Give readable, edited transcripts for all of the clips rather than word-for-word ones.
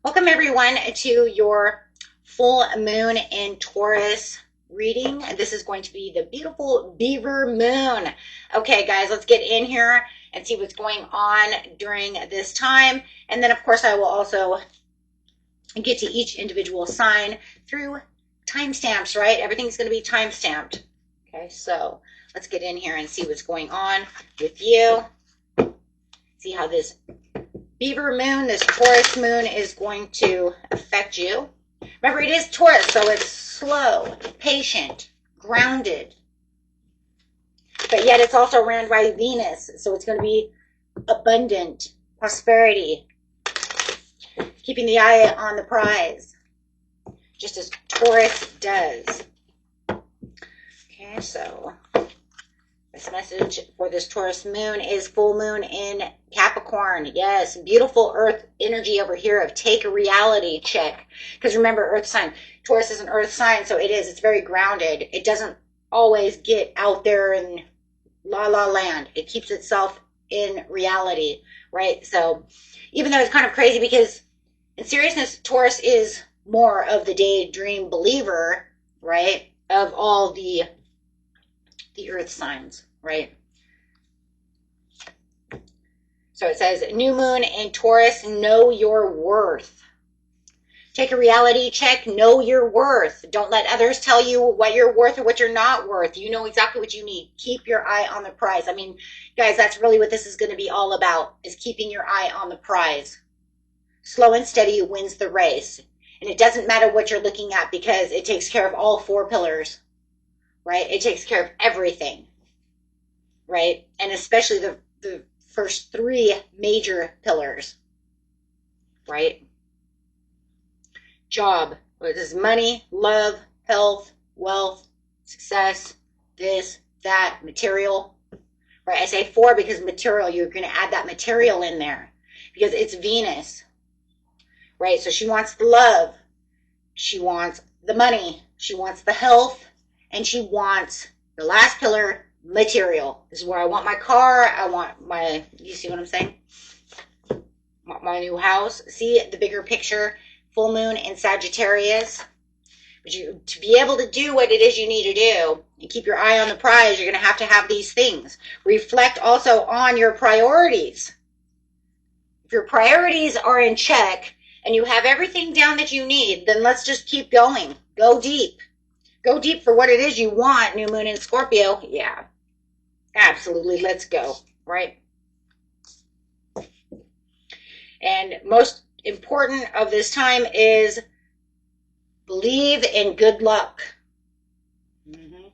Welcome everyone to your full moon in Taurus reading. This is going to be the beautiful beaver moon. Okay guys, let's get in here and see what's going on during this time. And then of course I will also get to each individual sign through timestamps, right? Everything's going to be timestamped. Okay, so let's get in here and see what's going on with you. See how this Beaver moon, this Taurus moon, is going to affect you. Remember, it is Taurus, so it's slow, patient, grounded. But yet it's also ran by Venus, so it's going to be abundant, prosperity, keeping the eye on the prize, just as Taurus does. Okay, so this message for this Taurus moon is full moon in Capricorn. Yes, beautiful earth energy over here of take a reality check. Because remember, earth sign, Taurus is an earth sign, so it's very grounded. It doesn't always get out there in la la land. It keeps itself in reality, right? So even though it's kind of crazy because in seriousness, Taurus is more of the daydream believer, right? Of all the earth signs, right? So it says, new moon in Taurus, know your worth. Take a reality check, know your worth. Don't let others tell you what you're worth or what you're not worth. You know exactly what you need. Keep your eye on the prize. I mean, guys, that's really what this is going to be all about, is keeping your eye on the prize. Slow and steady wins the race. And it doesn't matter what you're looking at because it takes care of all four pillars. Right? It takes care of everything, right? And especially the first three major pillars, right? Job, what is money, love, health, wealth, success, this, that, material, right? I say four because material, you're going to add that material in there because it's Venus, right? So she wants the love, she wants the money, she wants the health, and she wants the last pillar, material. This is where I want my car. I want my, you see what I'm saying? My new house. See the bigger picture. Full moon in Sagittarius. But to be able to do what it is you need to do and keep your eye on the prize, you're going to have these things. Reflect also on your priorities. If your priorities are in check and you have everything down that you need, then let's just keep going. Go deep. Go deep for what it is you want, new moon in Scorpio. Yeah, absolutely. Let's go, right? And most important of this time is believe in good luck. And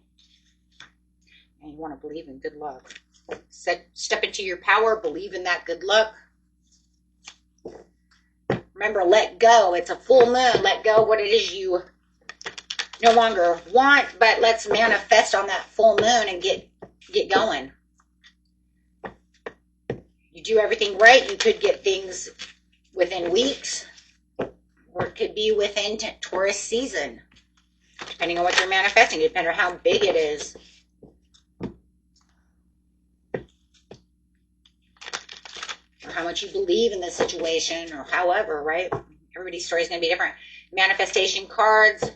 you want to believe in good luck. Step into your power. Believe in that good luck. Remember, let go. It's a full moon. Let go what it is you no longer want, but let's manifest on that full moon and get going. You do everything right, you could get things within weeks, or it could be within Taurus season, depending on what you're manifesting, depending on how big it is. Or how much you believe in the situation, or however, right? Everybody's story is going to be different. Manifestation cards.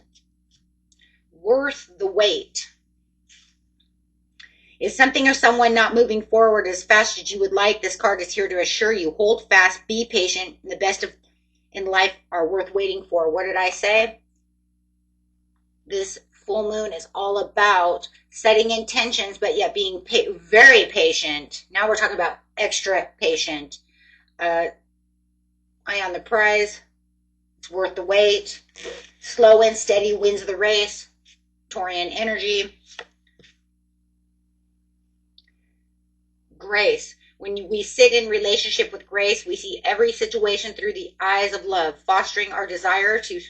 Worth the wait. Is something or someone not moving forward as fast as you would like? This card is here to assure you. Hold fast, be patient, and the best in life are worth waiting for. What did I say? This full moon is all about setting intentions, but yet being very patient. Now we're talking about extra patient. Eye on the prize. It's worth the wait. Slow and steady wins the race. Taurian energy. Grace. When we sit in relationship with grace, we see every situation through the eyes of love, fostering our desire to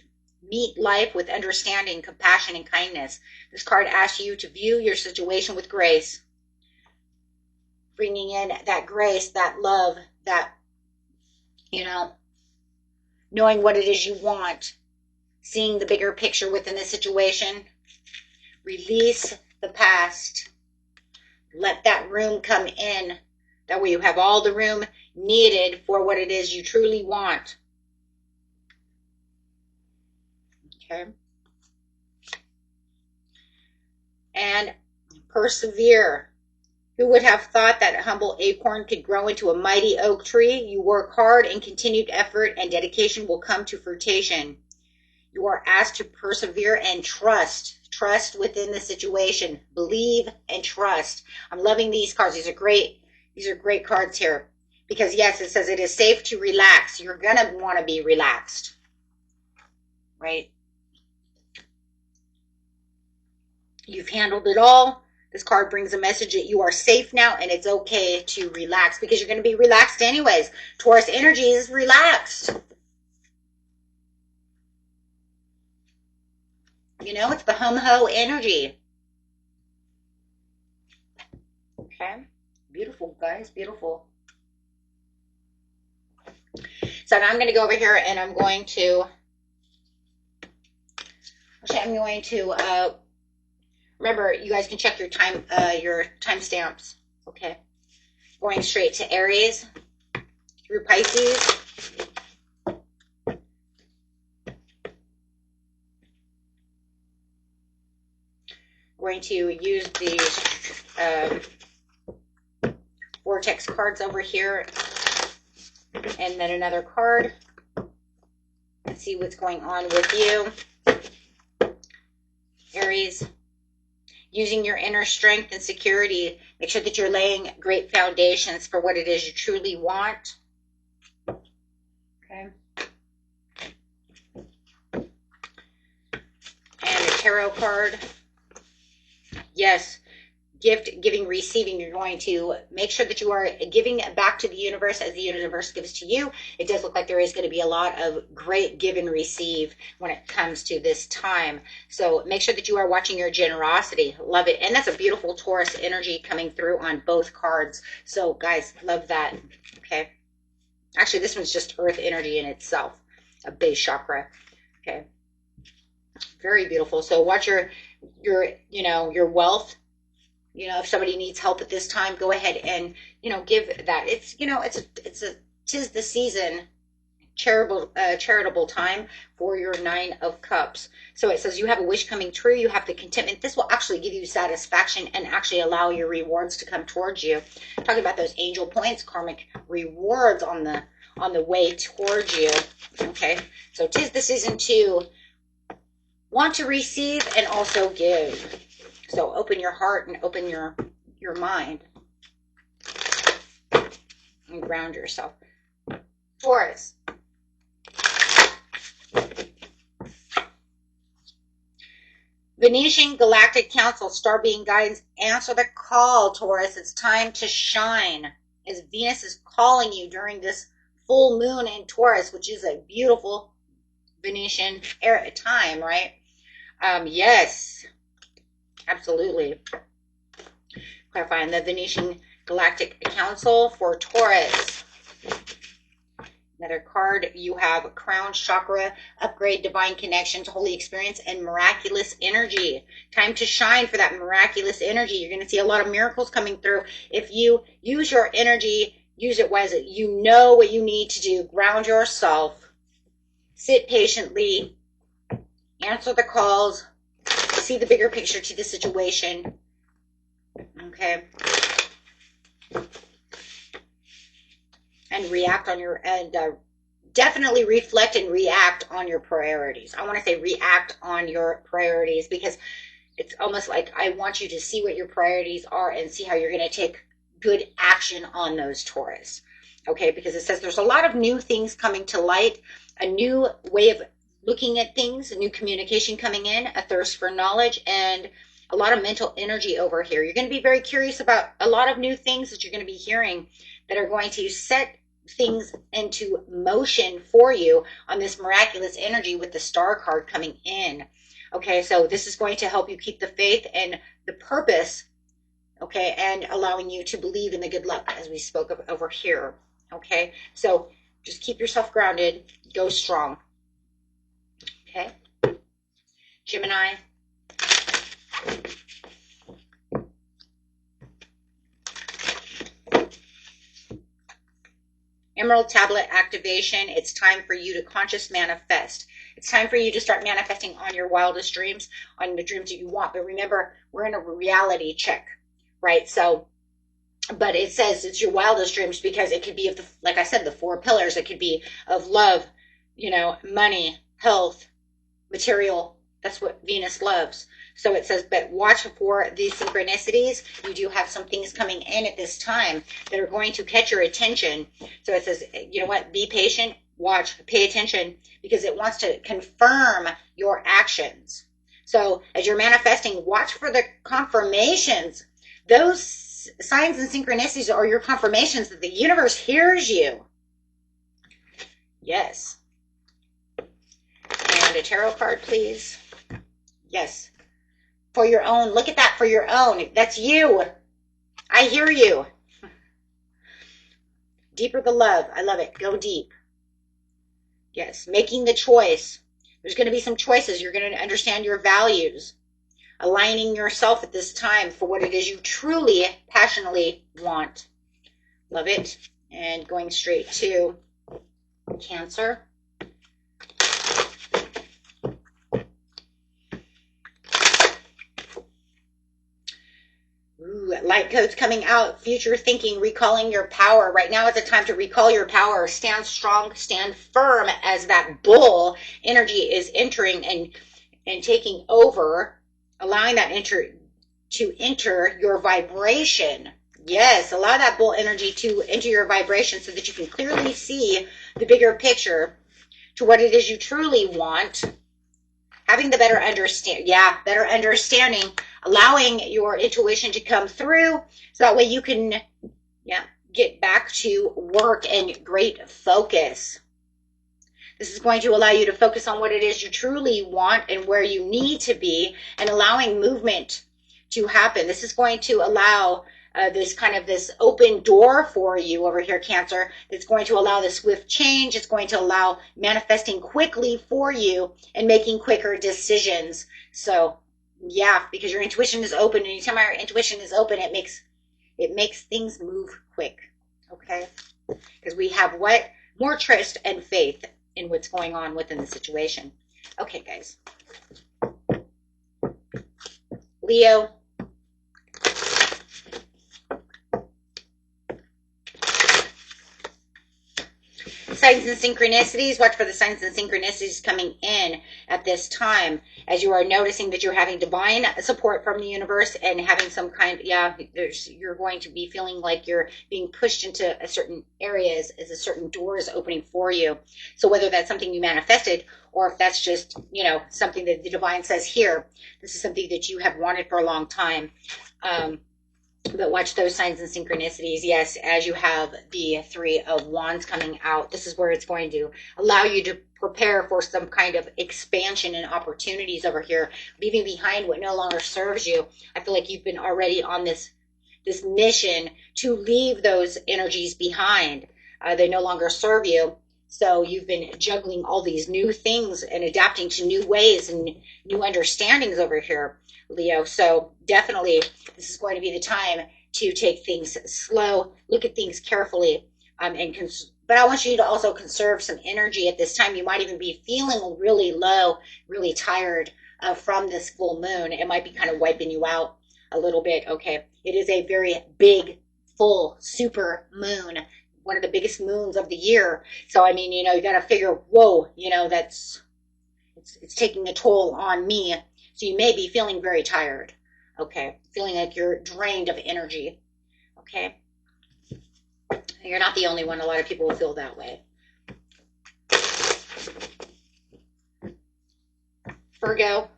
meet life with understanding, compassion, and kindness. This card asks you to view your situation with grace, bringing in that grace, that love, that, knowing what it is you want, seeing the bigger picture within the situation. Release the past. Let that room come in. That way you have all the room needed for what it is you truly want. Okay. And persevere. Who would have thought that a humble acorn could grow into a mighty oak tree? You work hard, and continued effort and dedication will come to fruition. You are asked to persevere and trust. Trust within the situation. Believe and trust. I'm loving these cards. These are great. These are great cards here. Because yes, it says it is safe to relax. You're going to want to be relaxed. Right? You've handled it all. This card brings a message that you are safe now and it's okay to relax because you're going to be relaxed anyways. Taurus energy is relaxed. You know, it's the hum-ho energy. Okay. Beautiful, guys. Beautiful. So now I'm going to go over here and I'm going to remember, you guys can check your time stamps. Okay. Going straight to Aries through Pisces. Going to use the vortex cards over here and then another card. Let's see what's going on with you. Aries, using your inner strength and security, make sure that you're laying great foundations for what it is you truly want. Okay. And a tarot card. Yes, gift, giving, receiving. You're going to make sure that you are giving back to the universe as the universe gives to you. It does look like there is going to be a lot of great give and receive when it comes to this time. So make sure that you are watching your generosity. Love it. And that's a beautiful Taurus energy coming through on both cards. So guys, love that. Okay. Actually, this one's just earth energy in itself, a base chakra. Okay. Very beautiful. So watch your wealth. You know, if somebody needs help at this time, go ahead and, give that. It's, tis the season, charitable time for your 9 of Cups. So it says you have a wish coming true. You have the contentment. This will actually give you satisfaction and actually allow your rewards to come towards you. Talking about those angel points, karmic rewards on the way towards you. Okay. So tis the season to want to receive and also give. So open your heart and open your mind and ground yourself. Taurus. Venetian Galactic Council, Star Being Guidance, answer the call, Taurus. It's time to shine. As Venus is calling you during this full moon in Taurus, which is a beautiful Venetian era time, right? Yes. Absolutely. Clarifying the Venetian Galactic Council for Taurus. Another card, you have Crown Chakra, Upgrade, Divine Connections, Holy Experience, and Miraculous Energy. Time to shine for that miraculous energy. You're going to see a lot of miracles coming through. If you use your energy, use it wisely. You know what you need to do. Ground yourself. Sit patiently. Answer the calls. See the bigger picture to the situation. Okay. And react on your, definitely reflect and react on your priorities. I want to say react on your priorities because it's almost like I want you to see what your priorities are and see how you're going to take good action on those, Taurus. Okay, because it says there's a lot of new things coming to light, a new way of looking at things, a new communication coming in, a thirst for knowledge, and a lot of mental energy over here. You're going to be very curious about a lot of new things that you're going to be hearing that are going to set things into motion for you on this miraculous energy with the Star card coming in. Okay, so this is going to help you keep the faith and the purpose, okay, and allowing you to believe in the good luck as we spoke of over here. Okay, so just keep yourself grounded, go strong. Okay, Gemini. Emerald Tablet activation. It's time for you to conscious manifest. It's time for you to start manifesting on your wildest dreams, on the dreams that you want. But remember, we're in a reality check, right? So, but it says it's your wildest dreams because it could be of the, like I said, the 4 pillars. It could be of love, you know, money, health, material. That's what Venus loves. So it says, but watch for these synchronicities. You do have some things coming in at this time that are going to catch your attention. So it says, you know what, be patient, watch, pay attention, because it wants to confirm your actions. So as you're manifesting, watch for the confirmations. Those signs and synchronicities are your confirmations that the universe hears you. Yes. And a tarot card, please. Yes. For your own. Look at that, for your own. That's you. I hear you. Deeper the love. I love it. Go deep. Yes. Making the choice. There's going to be some choices. You're going to understand your values. Aligning yourself at this time for what it is you truly, passionately want. Love it. And going straight to Cancer. Ooh, light codes coming out. Future thinking, recalling your power. Right now is a time to recall your power. Stand strong, stand firm as that bull energy is entering and taking over. Allowing that to enter your vibration. Yes, allow that bull energy to enter your vibration so that you can clearly see the bigger picture to what it is you truly want. Having the better understanding, allowing your intuition to come through so that way you can get back to work and great focus. This is going to allow you to focus on what it is you truly want and where you need to be, and allowing movement to happen. This is going to allow this open door for you over here, Cancer. It's going to allow the swift change. It's going to allow manifesting quickly for you and making quicker decisions. So yeah, because your intuition is open. Anytime our intuition is open, it makes things move quick. Okay? Because we have what? More trust and faith in what's going on within the situation. Okay, guys. Leo. Signs and synchronicities. Watch for the signs and synchronicities coming in at this time as you are noticing that you're having divine support from the universe and having some kind, you're going to be feeling like you're being pushed into a certain areas as a certain door is opening for you. So whether that's something you manifested or if that's just, something that the divine says here, this is something that you have wanted for a long time. But watch those signs and synchronicities. Yes, as you have the 3 of Wands coming out, this is where it's going to allow you to prepare for some kind of expansion and opportunities over here, leaving behind what no longer serves you. I feel like you've been already on this mission to leave those energies behind. They no longer serve you. So you've been juggling all these new things and adapting to new ways and new understandings over here, Leo. So definitely this is going to be the time to take things slow, look at things carefully, but I want you to also conserve some energy at this time. You might even be feeling really low, really tired from this full moon. It might be kind of wiping you out a little bit. Okay, it is a very big, full, super moon. One of the biggest moons of the year. So, I mean, you got to figure, whoa, it's taking a toll on me. So you may be feeling very tired. Okay. Feeling like you're drained of energy. Okay. You're not the only one. A lot of people will feel that way. Virgo.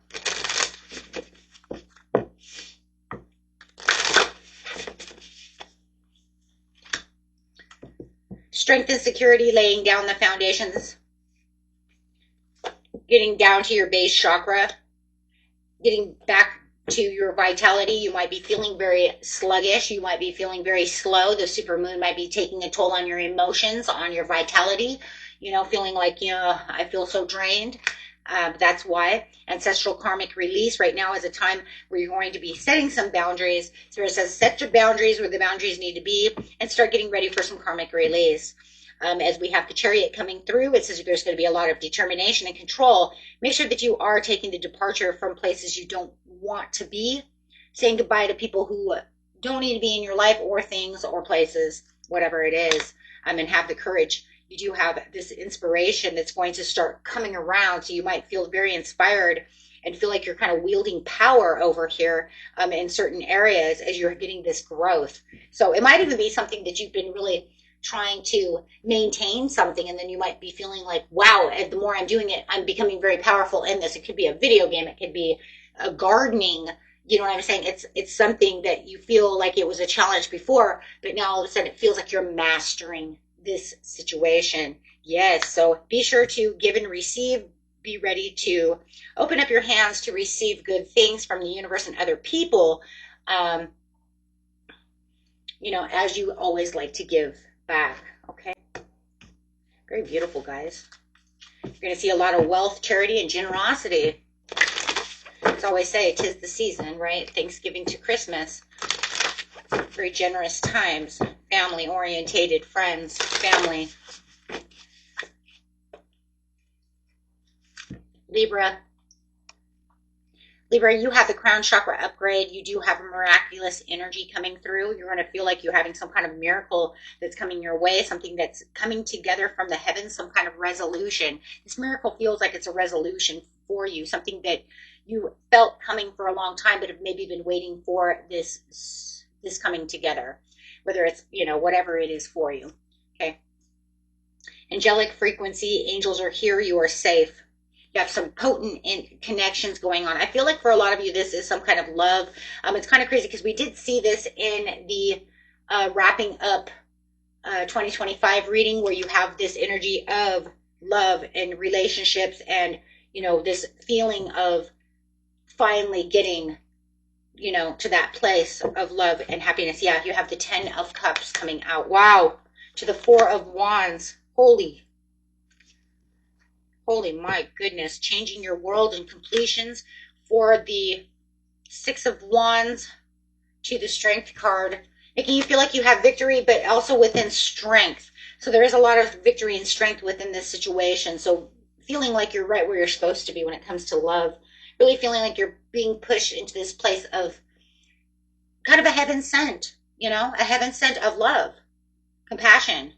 Strength and security, laying down the foundations, getting down to your base chakra, getting back to your vitality. You might be feeling very sluggish. You might be feeling very slow. The supermoon might be taking a toll on your emotions, on your vitality, feeling like, I feel so drained. That's why. Ancestral karmic release right now is a time where you're going to be setting some boundaries. So it says set your boundaries where the boundaries need to be and start getting ready for some karmic release. As we have the Chariot coming through, it says there's going to be a lot of determination and control. Make sure that you are taking the departure from places you don't want to be, saying goodbye to people who don't need to be in your life, or things or places, whatever it is, and have the courage. You do have this inspiration that's going to start coming around, so you might feel very inspired and feel like you're kind of wielding power over here in certain areas as you're getting this growth. So it might even be something that you've been really trying to maintain something, and then you might be feeling like, wow, the more I'm doing it, I'm becoming very powerful in this. It could be a video game, it could be a gardening, you know what I'm saying? It's something that you feel like it was a challenge before, but now all of a sudden it feels like you're mastering this situation. Yes, so be sure to give and receive. Be ready to open up your hands to receive good things from the universe and other people, you know, as you always like to give back. Okay, very beautiful, guys. You're going to see a lot of wealth, charity, and generosity. As I always say, 'tis the season, right? Thanksgiving to Christmas. Very generous times. Family orientated, friends, family. Libra. Libra, you have the crown chakra upgrade. You do have a miraculous energy coming through. You're going to feel like you're having some kind of miracle that's coming your way, something that's coming together from the heavens, some kind of resolution. This miracle feels like it's a resolution for you, something that you felt coming for a long time, but have maybe been waiting for this coming together, whether it's, you know, whatever it is for you. Okay. Angelic frequency, angels are here. You are safe. You have some potent connections going on. I feel like for a lot of you, this is some kind of love. It's kind of crazy because we did see this in the wrapping up 2025 reading, where you have this energy of love and relationships, and, you know, this feeling of finally getting, you know, to that place of love and happiness. Yeah, you have the 10 of Cups coming out. Wow. To the 4 of Wands. Holy my goodness. Changing your world and completions. For the 6 of Wands to the Strength card, making you feel like you have victory, but also within strength. So there is a lot of victory and strength within this situation. So feeling like you're right where you're supposed to be when it comes to love. Really feeling like you're being pushed into this place of kind of a heaven sent, you know, a heaven sent of love, compassion.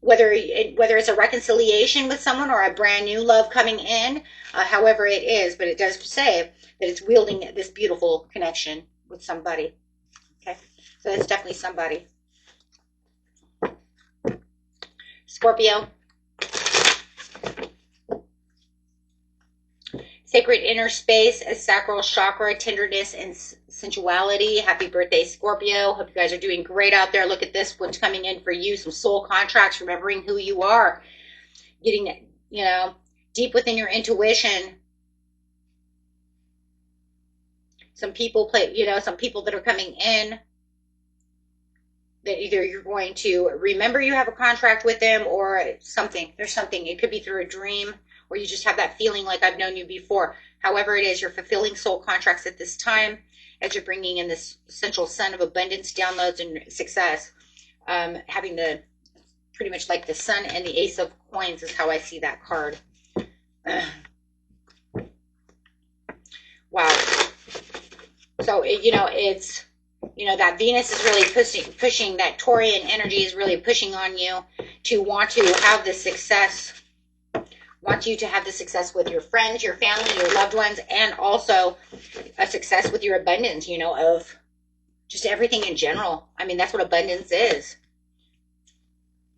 Whether it's a reconciliation with someone or a brand new love coming in, however it is, but it does say that it's wielding this beautiful connection with somebody. Okay, so that's definitely somebody. Scorpio. Sacred inner space, a sacral chakra, tenderness and sensuality. Happy birthday, Scorpio. Hope you guys are doing great out there. Look at this, what's coming in for you. Some soul contracts, remembering who you are. Getting, you know, deep within your intuition. Some people some people that are coming in that either you're going to remember you have a contract with them, or something. There's something. It could be through a dream, or you just have that feeling like I've known you before. However it is, you're fulfilling soul contracts at this time as you're bringing in this central sun of abundance, downloads, and success. Having the, pretty much like the sun and the ace of coins is how I see that card. Wow. So, you know, it's, you know, that Venus is really pushing, that Taurian energy is really pushing on you to want to have the success. Want you to have the success with your friends, your family, your loved ones, and also a success with your abundance, you know, of just everything in general. I mean, that's what abundance is.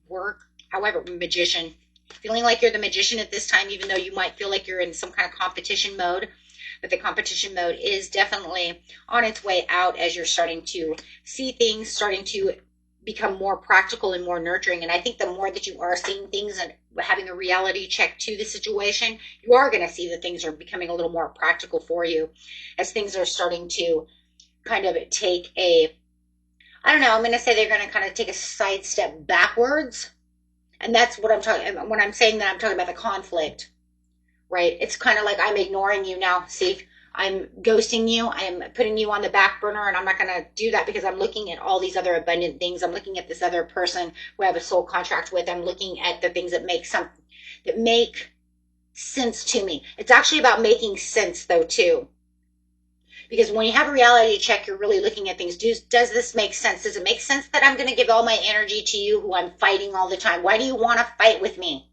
Work, however, magician. Feeling like you're the magician at this time, even though you might feel like you're in some kind of competition mode. But the competition mode is definitely on its way out as you're starting to see things, starting to become more practical and more nurturing. And I think the more that you are seeing things and having a reality check to the situation, you are going to see that things are becoming a little more practical for you, as things are starting to kind of take a, I don't know, I'm going to say they're going to kind of take a side step backwards. And that's what I'm talking, when I'm saying that, I'm talking about the conflict, right? It's kind of like I'm ignoring you now. See, I'm ghosting you. I'm putting you on the back burner, and I'm not going to do that because I'm looking at all these other abundant things. I'm looking at this other person who I have a soul contract with. I'm looking at the things that make sense to me. It's actually about making sense though too. Because when you have a reality check, you're really looking at things. Does this make sense? Does it make sense that I'm going to give all my energy to you who I'm fighting all the time? Why do you want to fight with me?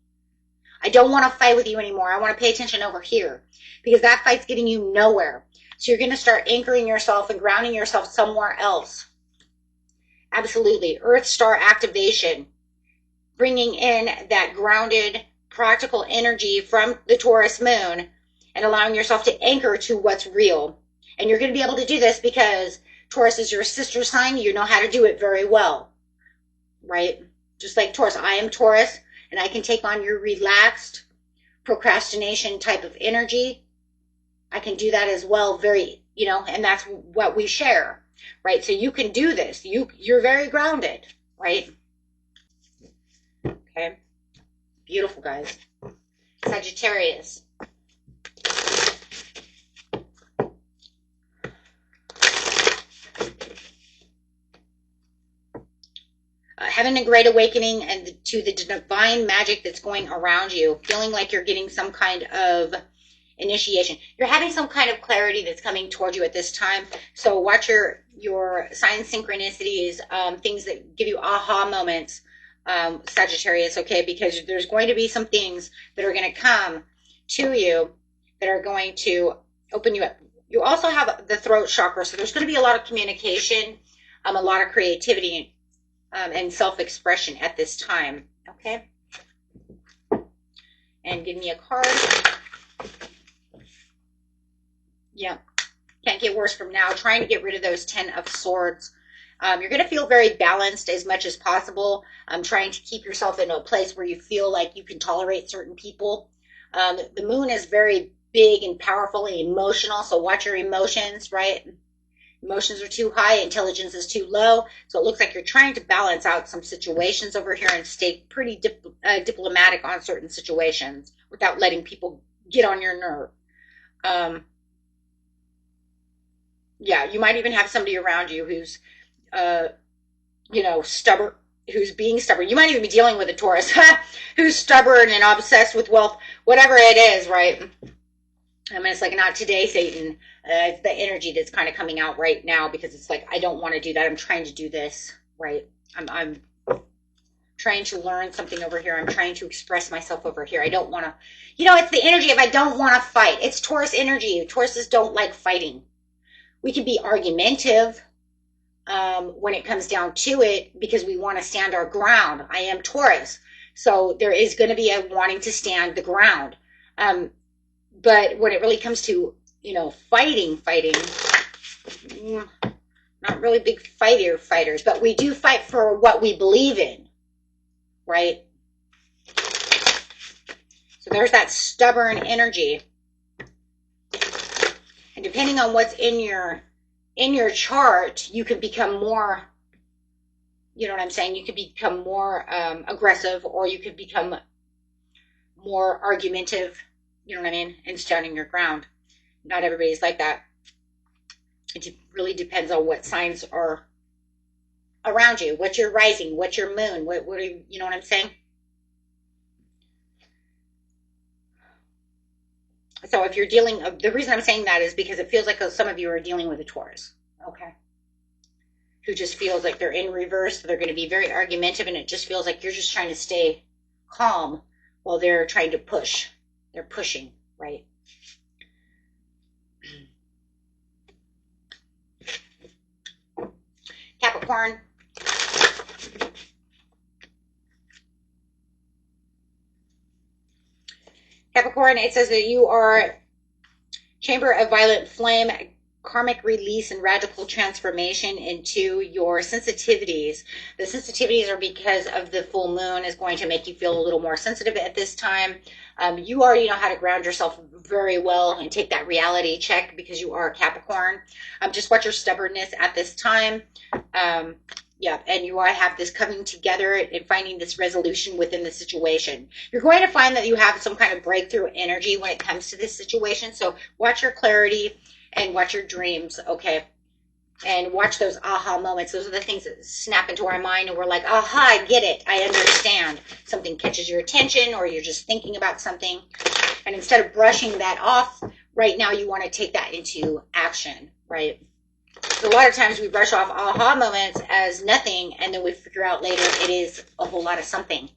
I don't want to fight with you anymore. I want to pay attention over here because that fight's getting you nowhere. So you're going to start anchoring yourself and grounding yourself somewhere else. Absolutely. Earth star activation. Bringing in that grounded, practical energy from the Taurus moon and allowing yourself to anchor to what's real. And you're going to be able to do this because Taurus is your sister sign. You know how to do it very well, right? Just like Taurus. I am Taurus, and I can take on your relaxed procrastination type of energy. I can do that as well, very, and that's what we share, right? So you can do this. You're very grounded, right? Okay. Beautiful, guys. Sagittarius. Having a great awakening and to the divine magic that's going around you, feeling like you're getting some kind of initiation. You're having some kind of clarity that's coming toward you at this time. So watch your sign synchronicities, things that give you aha moments, Sagittarius, okay? Because there's going to be some things that are going to come to you that are going to open you up. You also have the throat chakra, so there's going to be a lot of communication, a lot of creativity, and self-expression at this time, okay? And give me a card. Yeah, can't get worse from now. Trying to get rid of those 10 of Swords. You're going to feel very balanced as much as possible. Trying to keep yourself in a place where you feel like you can tolerate certain people. The moon is very big and powerful and emotional, so watch your emotions, right? Emotions are too high, intelligence is too low. So it looks like you're trying to balance out some situations over here and stay pretty diplomatic on certain situations without letting people get on your nerve. Yeah, you might even have somebody around you who's, stubborn, who's being stubborn. You might even be dealing with a Taurus who's stubborn and obsessed with wealth, whatever it is, right? I mean, it's like not today, Satan. It's the energy that's kind of coming out right now because it's like, I don't want to do that. I'm trying to do this, right? I'm trying to learn something over here. I'm trying to express myself over here. I don't want to, it's the energy of I don't want to fight. It's Taurus energy. Tauruses don't like fighting. We can be argumentative when it comes down to it because we want to stand our ground. I am Taurus. So there is going to be a wanting to stand the ground. But when it really comes to, fighting, not really big fighters, but we do fight for what we believe in, right? So there's that stubborn energy. And depending on what's in your chart, you can become more, you know what I'm saying? You could become more aggressive, or you could become more argumentative. You know what I mean? And standing your ground. Not everybody's like that. It really depends on what signs are around you. What's your rising? What's your moon? What are you know what I'm saying? So if you're dealing, the reason I'm saying that is because it feels like some of you are dealing with a Taurus. Okay. Who just feels like they're in reverse. They're going to be very argumentative, and it just feels like you're just trying to stay calm while they're trying to push. They're pushing, right? Capricorn. Capricorn, it says that you are chamber of violet flame, karmic release and radical transformation into your sensitivities. The sensitivities are because of the full moon is going to make you feel a little more sensitive at this time. You already know how to ground yourself very well and take that reality check because you are a Capricorn. Just watch your stubbornness at this time. Yeah, and you have this coming together and finding this resolution within the situation. You're going to find that you have some kind of breakthrough energy when it comes to this situation. So watch your clarity and watch your dreams, okay? And watch those aha moments. Those are the things that snap into our mind and we're like, aha, I get it. I understand. Something catches your attention or you're just thinking about something. And instead of brushing that off, right now you want to take that into action, right? So a lot of times we brush off aha moments as nothing, and then we figure out later it is a whole lot of something.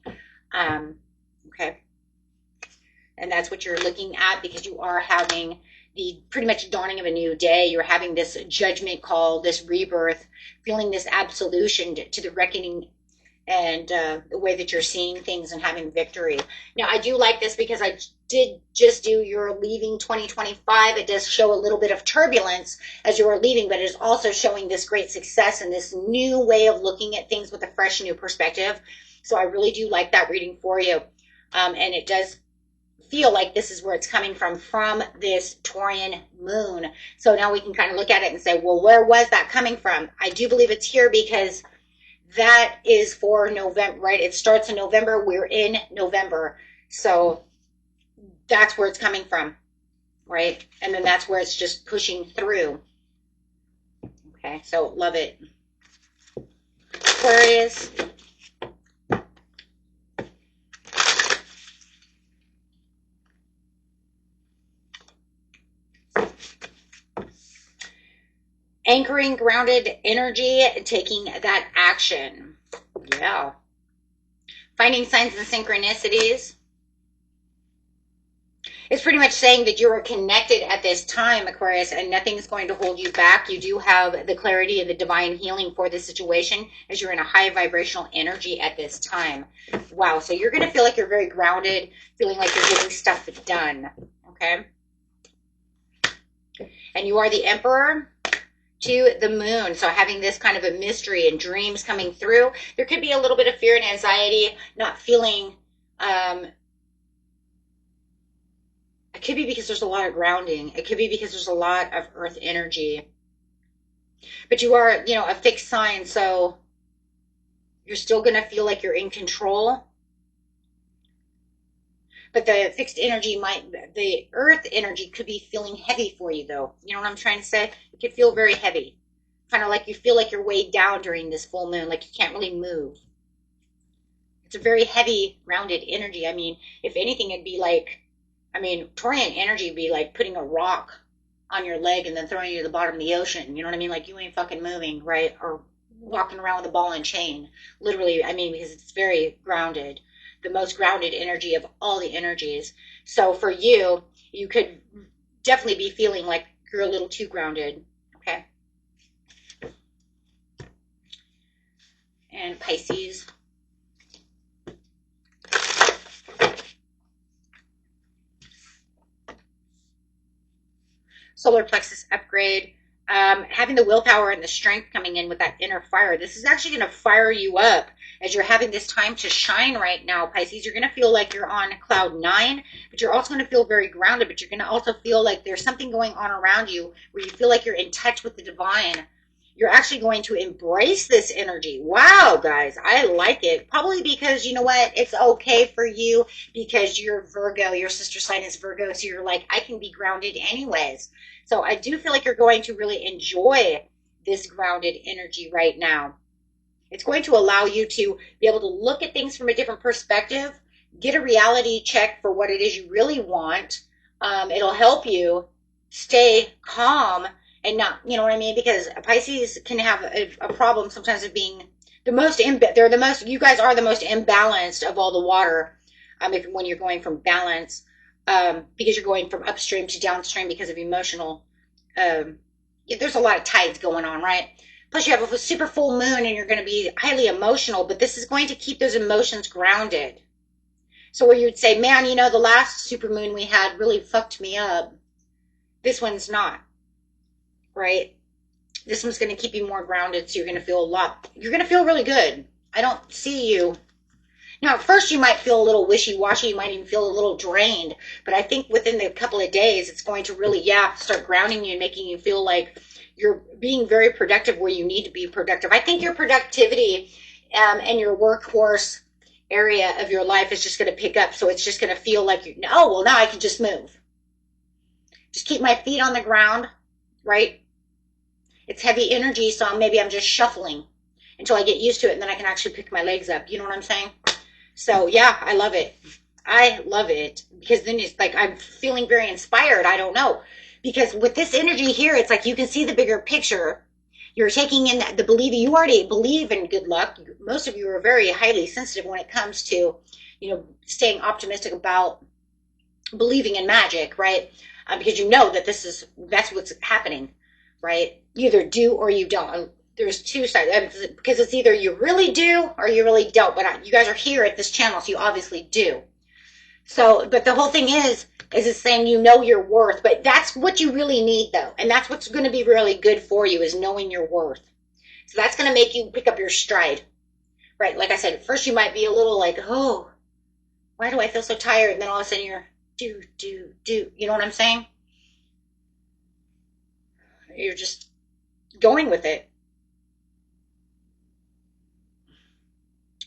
Okay. And that's what you're looking at, because you are having the pretty much dawning of a new day. You're having this judgment call, this rebirth, feeling this absolution to the reckoning and the way that you're seeing things and having victory. Now, I do like this because I did just do your leaving 2025. It does show a little bit of turbulence as you are leaving, but it is also showing this great success and this new way of looking at things with a fresh new perspective. So I really do like that reading for you. And it does feel like this is where it's coming from this Taurian moon. So now we can kind of look at it and say, well, where was that coming from? I do believe it's here because that is for November, right? It starts in November. We're in November. So that's where it's coming from, right? And then that's where it's just pushing through. Okay, so love it. Aquarius. Anchoring grounded energy, taking that action. Yeah. Finding signs and synchronicities. It's pretty much saying that you are connected at this time, Aquarius, and nothing's going to hold you back. You do have the clarity and the divine healing for this situation as you're in a high vibrational energy at this time. Wow. So you're going to feel like you're very grounded, feeling like you're getting stuff done. Okay. And you are the Emperor to the moon. So having this kind of a mystery and dreams coming through, there could be a little bit of fear and anxiety, not feeling, it could be because there's a lot of grounding. It could be because there's a lot of earth energy, but you are, a fixed sign. So you're still going to feel like you're in control. But the fixed energy the earth energy could be feeling heavy for you though. You know what I'm trying to say? It could feel very heavy. Kind of like you feel like you're weighed down during this full moon, like you can't really move. It's a very heavy, grounded energy. I mean, if anything, it'd be like, Taurian energy would be like putting a rock on your leg and then throwing you to the bottom of the ocean. You know what I mean? Like you ain't fucking moving, right? Or walking around with a ball and chain. Literally, because it's very grounded. The most grounded energy of all the energies. So for you, you could definitely be feeling like you're a little too grounded. Okay. And Pisces. Solar plexus upgrade. Having the willpower and the strength coming in with that inner fire. This is actually going to fire you up as you're having this time to shine right now, Pisces. You're going to feel like you're on cloud 9, but you're also going to feel very grounded, but you're going to also feel like there's something going on around you where you feel like you're in touch with the divine. You're actually going to embrace this energy. Wow, guys, I like it. Probably because, you know what, it's okay for you because you're Virgo, your sister sign is Virgo, so you're like, I can be grounded anyways. So I do feel like you're going to really enjoy this grounded energy right now. It's going to allow you to be able to look at things from a different perspective, get a reality check for what it is you really want. It'll help you stay calm and not, you know what I mean? Because Pisces can have a problem sometimes of being you guys are the most imbalanced of all the water. When you're going from balance, because you're going from upstream to downstream because of emotional, there's a lot of tides going on, right? Plus you have a super full moon and you're going to be highly emotional, but this is going to keep those emotions grounded. So where you'd say, man, the last super moon we had really fucked me up. This one's not, right? This one's going to keep you more grounded. So you're going to feel really good. I don't see you. Now, at first you might feel a little wishy-washy, you might even feel a little drained, but I think within a couple of days, it's going to really, yeah, start grounding you and making you feel like you're being very productive where you need to be productive. I think your productivity and your workhorse area of your life is just going to pick up, so it's just going to feel like, oh, well, now I can just move. Just keep my feet on the ground, right? It's heavy energy, so maybe I'm just shuffling until I get used to it, and then I can actually pick my legs up. You know what I'm saying? So, yeah, I love it. I love it because then it's like I'm feeling very inspired. I don't know. Because with this energy here, it's like you can see the bigger picture. You're taking in the believing. You already believe in good luck. Most of you are very highly sensitive when it comes to, you know, staying optimistic about believing in magic, right? Because you know that that's what's happening, right? You either do or you don't. There's two sides, because it's either you really do or you really don't. But you guys are here at this channel, so you obviously do. So, but the whole thing is it's saying you know your worth. But that's what you really need, though. And that's what's going to be really good for you is knowing your worth. So that's going to make you pick up your stride, right? Like I said, at first you might be a little like, oh, why do I feel so tired? And then all of a sudden you're do. You know what I'm saying? You're just going with it.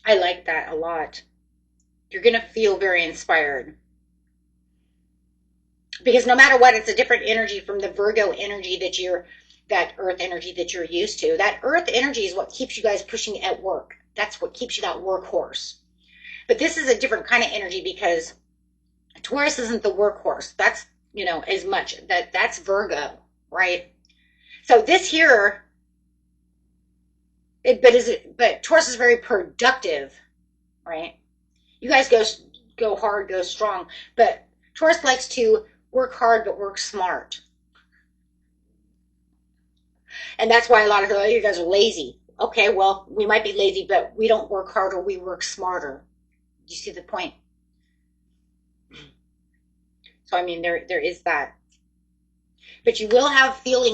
I like that a lot. You're going to feel very inspired. Because no matter what, it's a different energy from the Virgo energy that earth energy that you're used to. That earth energy is what keeps you guys pushing at work. That's what keeps you that workhorse. But this is a different kind of energy because Taurus isn't the workhorse. That's, you know, as much. That's Virgo, right? So this here, but Taurus is very productive, right? You guys go hard, go strong, but Taurus likes to work hard but work smart. And that's why a lot of you guys are lazy. Okay, well, we might be lazy, but we don't work harder, we work smarter. You see the point? So, I mean, there is that. But you will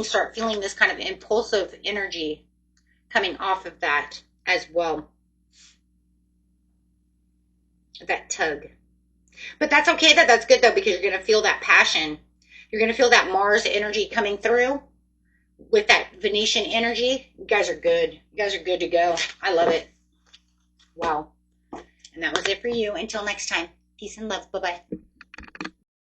start feeling this kind of impulsive energy coming off of that as well. That tug. But that's okay, that's good, though, because you're going to feel that passion. You're going to feel that Mars energy coming through with that Venetian energy. You guys are good. You guys are good to go. I love it. Wow. And that was it for you. Until next time. Peace and love. Bye-bye.